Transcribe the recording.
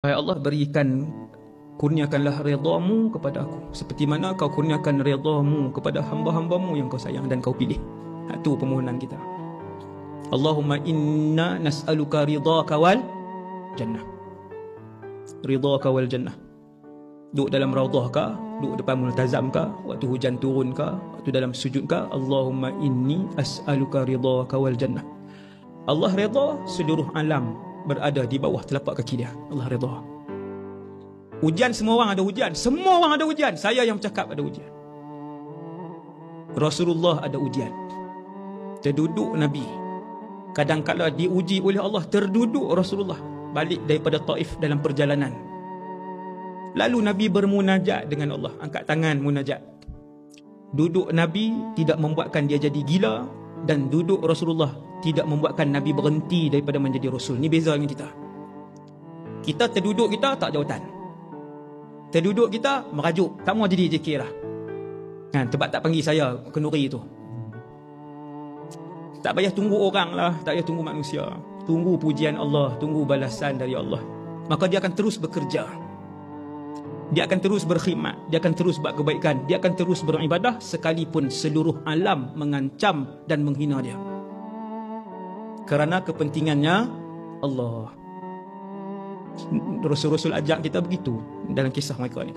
Wahai Allah, berikan, kurniakanlah redamu kepada aku, seperti mana kau kurniakan redamu kepada hamba-hambamu yang kau sayang dan kau pilih. Itu permohonan kita. Allahumma inna nas'aluka ridhaka wal jannah. Ridhaka wal jannah. Duduk dalam raudhah kah, duduk depan multazam kah, waktu hujan turun kah, waktu dalam sujud kah, Allahumma inni as'aluka ridhaka wal jannah. Allah redha, seluruh alam berada di bawah telapak kaki dia. Allah redha. Ujian, semua orang ada ujian. Semua orang ada ujian. Saya yang bercakap ada ujian. Rasulullah ada ujian. Terduduk Nabi, kadang-kala diuji oleh Allah. Terduduk Rasulullah balik daripada Taif dalam perjalanan. Lalu Nabi bermunajat dengan Allah, angkat tangan munajat. Duduk Nabi tidak membuatkan dia jadi gila, dan duduk Rasulullah tidak membuatkan Nabi berhenti daripada menjadi Rasul. Ni beza dengan kita. Kita terduduk, kita tak jawatan. Terduduk kita merajuk. Kamu jadi zikir lah. Kan, sebab tak panggil saya kenduri tu. Tak payah tunggu orang lah, tak payah tunggu manusia. Tunggu pujian Allah, tunggu balasan dari Allah. Maka dia akan terus bekerja. Dia akan terus berkhidmat, dia akan terus buat kebaikan, dia akan terus beribadah sekalipun seluruh alam mengancam dan menghina dia. Kerana kepentingannya Allah. Rasul-rasul ajak kita begitu dalam kisah mereka ni.